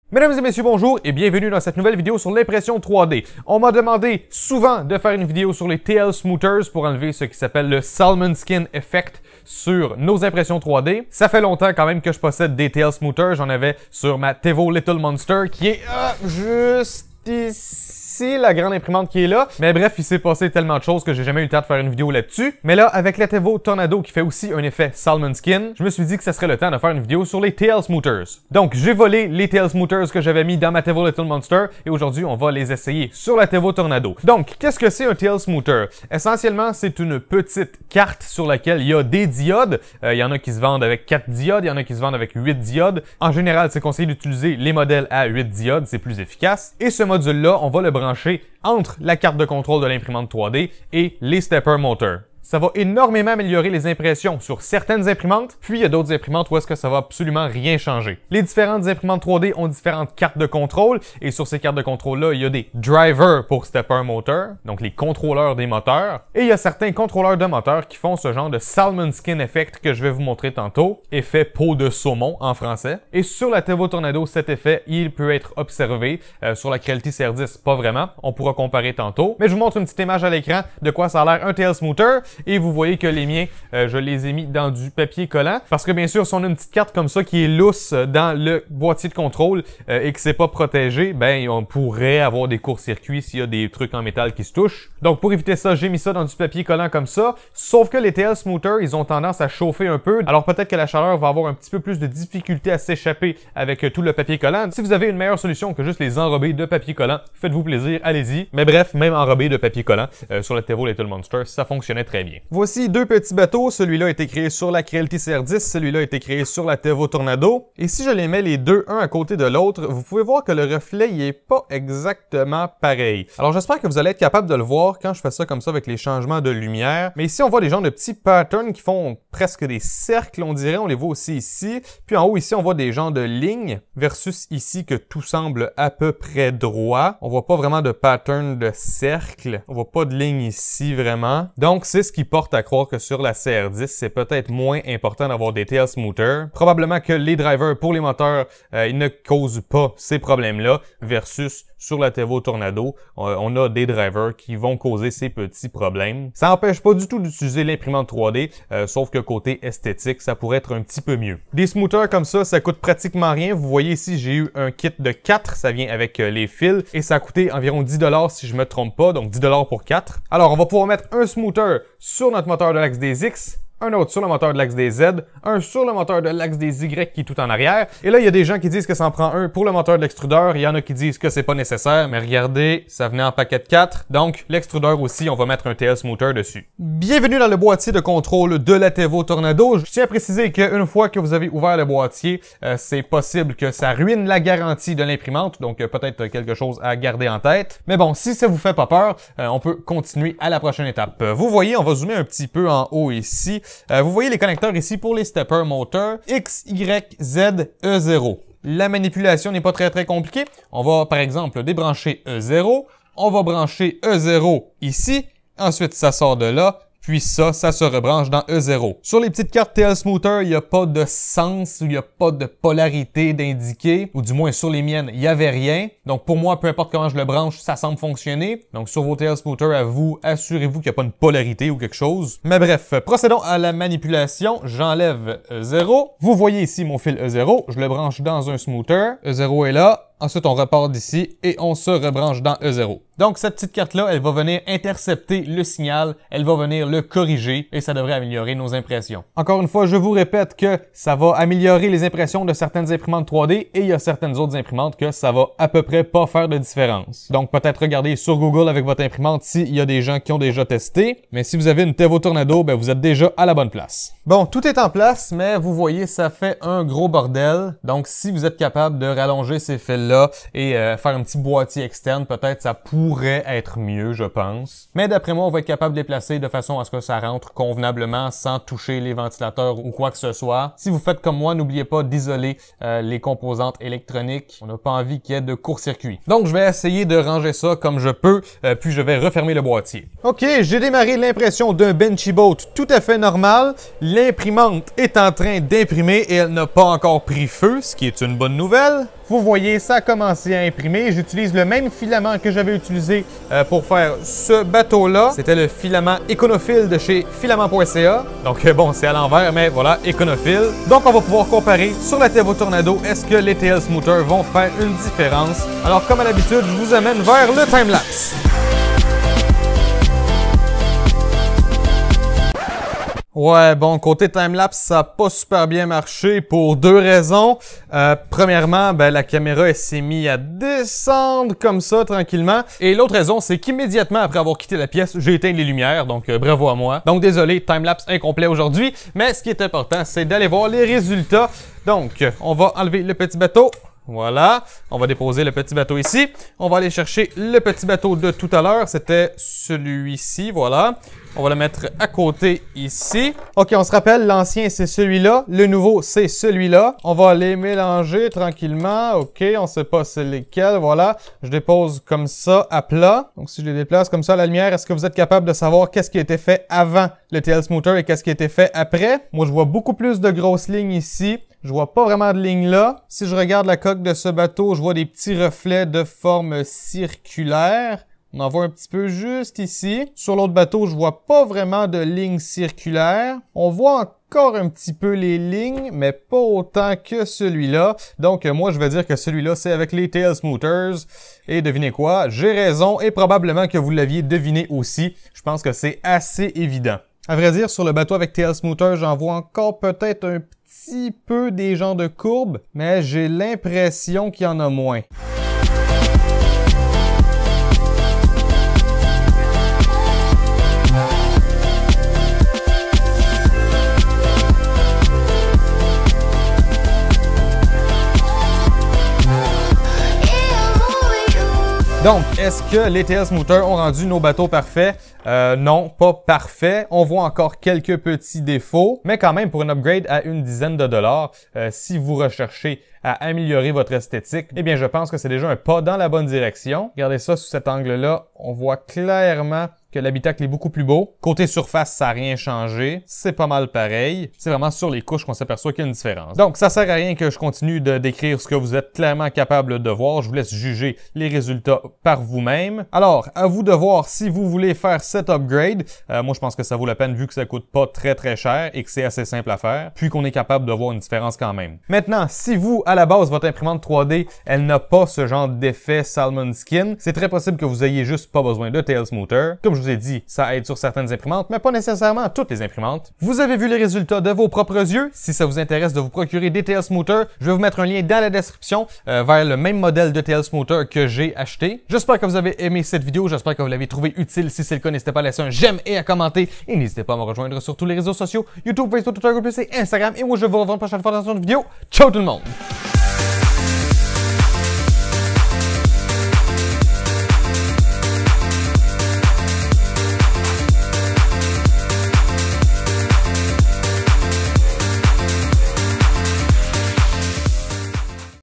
Mesdames et messieurs, bonjour et bienvenue dans cette nouvelle vidéo sur l'impression 3D. On m'a demandé souvent de faire une vidéo sur les TL Smoothers pour enlever ce qui s'appelle le Salmon Skin Effect sur nos impressions 3D. Ça fait longtemps quand même que je possède des TL Smoothers. J'en avais sur ma Tevo Little Monster qui est juste ici, la grande imprimante qui est là. Mais bref, il s'est passé tellement de choses que j'ai jamais eu le temps de faire une vidéo là-dessus. Mais là, avec la Tevo Tornado qui fait aussi un effet Salmon Skin, je me suis dit que ça serait le temps de faire une vidéo sur les TL Smoothers. Donc, j'ai volé les TL Smoothers que j'avais mis dans ma Tevo Little Monster et aujourd'hui, on va les essayer sur la Tevo Tornado. Donc, qu'est-ce que c'est un TL Smoother? Essentiellement, c'est une petite carte sur laquelle il y a des diodes. Il y en a qui se vendent avec 4 diodes, il y en a qui se vendent avec 8 diodes. En général, c'est conseillé d'utiliser les modèles à 8 diodes, c'est plus efficace. Et ce module-là, on va le brancher entre la carte de contrôle de l'imprimante 3D et les stepper motors. Ça va énormément améliorer les impressions sur certaines imprimantes, puis il y a d'autres imprimantes où est-ce que ça va absolument rien changer. Les différentes imprimantes 3D ont différentes cartes de contrôle, et sur ces cartes de contrôle-là, il y a des drivers pour stepper motor, donc les contrôleurs des moteurs, et il y a certains contrôleurs de moteurs qui font ce genre de Salmon Skin Effect que je vais vous montrer tantôt, effet peau de saumon en français. Et sur la Tevo Tornado, cet effet, il peut être observé. Sur la Creality CR10, pas vraiment, on pourra comparer tantôt, mais je vous montre une petite image à l'écran de quoi ça a l'air un TL Smoother. Et vous voyez que les miens, je les ai mis dans du papier collant. Parce que bien sûr, si on a une petite carte comme ça qui est lousse dans le boîtier de contrôle et que c'est pas protégé, ben on pourrait avoir des courts-circuits s'il y a des trucs en métal qui se touchent. Donc pour éviter ça, j'ai mis ça dans du papier collant comme ça. Sauf que les TL Smoother, ils ont tendance à chauffer un peu. Alors peut-être que la chaleur va avoir un petit peu plus de difficulté à s'échapper avec tout le papier collant. Si vous avez une meilleure solution que juste les enrober de papier collant, faites-vous plaisir, allez-y. Mais bref, même enrobé de papier collant sur la Tevo Little Monster, ça fonctionnait très bien. Voici deux petits bateaux. Celui-là a été créé sur la Creality CR10, celui-là a été créé sur la Tevo Tornado. Et si je les mets les deux un à côté de l'autre, vous pouvez voir que le reflet il est pas exactement pareil. Alors j'espère que vous allez être capable de le voir quand je fais ça comme ça avec les changements de lumière. Mais ici on voit des genres de petits patterns qui font presque des cercles, on dirait. On les voit aussi ici. Puis en haut ici on voit des genres de lignes versus ici que tout semble à peu près droit. On voit pas vraiment de pattern de cercle. On voit pas de ligne ici vraiment. Donc c'est ce qui porte à croire que sur la CR10, c'est peut-être moins important d'avoir des TL Smoother. Probablement que les drivers pour les moteurs, ils ne causent pas ces problèmes-là versus sur la Tevo Tornado, on a des drivers qui vont causer ces petits problèmes. Ça n'empêche pas du tout d'utiliser l'imprimante 3D, sauf que côté esthétique, ça pourrait être un petit peu mieux. Des smoothers comme ça coûte pratiquement rien. Vous voyez ici, j'ai eu un kit de 4, ça vient avec les fils, et ça a coûté environ 10$ si je me trompe pas, donc 10$ pour 4. Alors, on va pouvoir mettre un smooter sur notre moteur de l'axe des X, un autre sur le moteur de l'axe des Z, un sur le moteur de l'axe des Y qui est tout en arrière. Et là, il y a des gens qui disent que ça en prend un pour le moteur de l'extrudeur. Il y en a qui disent que c'est pas nécessaire, mais regardez, ça venait en paquet de 4. Donc, l'extrudeur aussi, on va mettre un TL Smoother dessus. Bienvenue dans le boîtier de contrôle de la Tevo Tornado. Je tiens à préciser qu'une fois que vous avez ouvert le boîtier, c'est possible que ça ruine la garantie de l'imprimante. Donc, peut-être quelque chose à garder en tête. Mais bon, si ça vous fait pas peur, on peut continuer à la prochaine étape. Vous voyez, on va zoomer un petit peu en haut ici. Vous voyez les connecteurs ici pour les stepper motors X, Y, Z, E0. La manipulation n'est pas très compliquée. On va par exemple débrancher E0. On va brancher E0 ici. Ensuite, ça sort de là. Puis ça se rebranche dans E0. Sur les petites cartes TL Smoother, il n'y a pas de sens, il n'y a pas de polarité d'indiquer, ou du moins sur les miennes, il n'y avait rien. Donc pour moi, peu importe comment je le branche, ça semble fonctionner. Donc sur vos TL Smoother, à vous, assurez-vous qu'il n'y a pas une polarité ou quelque chose. Mais bref, procédons à la manipulation. J'enlève E0. Vous voyez ici mon fil E0. Je le branche dans un Smoother. E0 est là. Ensuite, on repart d'ici et on se rebranche dans E0. Donc, cette petite carte-là, elle va venir intercepter le signal, elle va venir le corriger et ça devrait améliorer nos impressions. Encore une fois, je vous répète que ça va améliorer les impressions de certaines imprimantes 3D et il y a certaines autres imprimantes que ça va à peu près pas faire de différence. Donc, peut-être regarder sur Google avec votre imprimante s'il y a des gens qui ont déjà testé. Mais si vous avez une Tevo Tornado, ben vous êtes déjà à la bonne place. Bon, tout est en place, mais vous voyez, ça fait un gros bordel. Donc, si vous êtes capable de rallonger ces fils-là et faire un petit boîtier externe, peut-être ça pourrait être mieux, je pense. Mais d'après moi, on va être capable de les placer de façon à ce que ça rentre convenablement sans toucher les ventilateurs ou quoi que ce soit. Si vous faites comme moi, n'oubliez pas d'isoler les composantes électroniques. On n'a pas envie qu'il y ait de court-circuit. Donc, je vais essayer de ranger ça comme je peux, puis je vais refermer le boîtier. OK, j'ai démarré l'impression d'un Benchy Boat tout à fait normal. L'imprimante est en train d'imprimer et elle n'a pas encore pris feu, ce qui est une bonne nouvelle. Vous voyez, ça a commencé à imprimer. J'utilise le même filament que j'avais utilisé pour faire ce bateau-là. C'était le filament Econophile de chez filament.ca. Donc bon, c'est à l'envers, mais voilà, Econophile. Donc on va pouvoir comparer sur la Tevo Tornado, est-ce que les TL Smoothers vont faire une différence? Alors comme à l'habitude, je vous amène vers le timelapse. Ouais, bon, côté timelapse, ça n'a pas super bien marché pour deux raisons. Premièrement, ben, la caméra, elle s'est mise à descendre comme ça, tranquillement. Et l'autre raison, c'est qu'immédiatement après avoir quitté la pièce, j'ai éteint les lumières, donc bravo à moi. Donc désolé, timelapse incomplet aujourd'hui, mais ce qui est important, c'est d'aller voir les résultats. Donc, on va enlever le petit bateau. Voilà, on va déposer le petit bateau ici. On va aller chercher le petit bateau de tout à l'heure. C'était celui-ci, voilà. On va le mettre à côté ici. OK, on se rappelle, l'ancien, c'est celui-là. Le nouveau, c'est celui-là. On va les mélanger tranquillement. OK, on ne sait pas c'est lesquels. Voilà, je dépose comme ça à plat. Donc, si je les déplace comme ça à la lumière, est-ce que vous êtes capable de savoir qu'est-ce qui a été fait avant le TL Smoother et qu'est-ce qui a été fait après? Moi, je vois beaucoup plus de grosses lignes ici. Je vois pas vraiment de ligne là. Si je regarde la coque de ce bateau, je vois des petits reflets de forme circulaire. On en voit un petit peu juste ici. Sur l'autre bateau, je vois pas vraiment de ligne circulaire. On voit encore un petit peu les lignes, mais pas autant que celui-là. Donc, moi, je vais dire que celui-là, c'est avec les TL Smoothers. Et devinez quoi? J'ai raison et probablement que vous l'aviez deviné aussi. Je pense que c'est assez évident. À vrai dire, sur le bateau avec TL Smoothers, j'en vois encore peut-être un petit peu des genres de courbes, mais j'ai l'impression qu'il y en a moins. Donc, est-ce que les TL Smoothers ont rendu nos bateaux parfaits? Non, pas parfait. On voit encore quelques petits défauts, mais quand même pour un upgrade à une dizaine de dollars, si vous recherchez à améliorer votre esthétique, eh bien je pense que c'est déjà un pas dans la bonne direction. Regardez ça sous cet angle-là, on voit clairement que l'habitacle est beaucoup plus beau. Côté surface, ça n'a rien changé. C'est pas mal pareil. C'est vraiment sur les couches qu'on s'aperçoit qu'il y a une différence. Donc, ça sert à rien que je continue de décrire ce que vous êtes clairement capable de voir. Je vous laisse juger les résultats par vous-même. Alors, à vous de voir si vous voulez faire cet upgrade. Moi, je pense que ça vaut la peine vu que ça coûte pas très cher et que c'est assez simple à faire, puis qu'on est capable de voir une différence quand même. Maintenant, si vous, à la base, votre imprimante 3D, elle n'a pas ce genre d'effet Salmon Skin, c'est très possible que vous ayez juste pas besoin de TL Smoother. Comme je vous ai dit, ça aide sur certaines imprimantes, mais pas nécessairement toutes les imprimantes. Vous avez vu les résultats de vos propres yeux. Si ça vous intéresse de vous procurer des TL Smoother, je vais vous mettre un lien dans la description vers le même modèle de TL Smoother que j'ai acheté. J'espère que vous avez aimé cette vidéo, j'espère que vous l'avez trouvé utile. Si c'est le cas, n'hésitez pas à laisser un j'aime et à commenter. Et n'hésitez pas à me rejoindre sur tous les réseaux sociaux, YouTube, Facebook, Twitter, Google+, et Instagram. Et moi, je vous revois une prochaine fois dans une vidéo. Ciao tout le monde!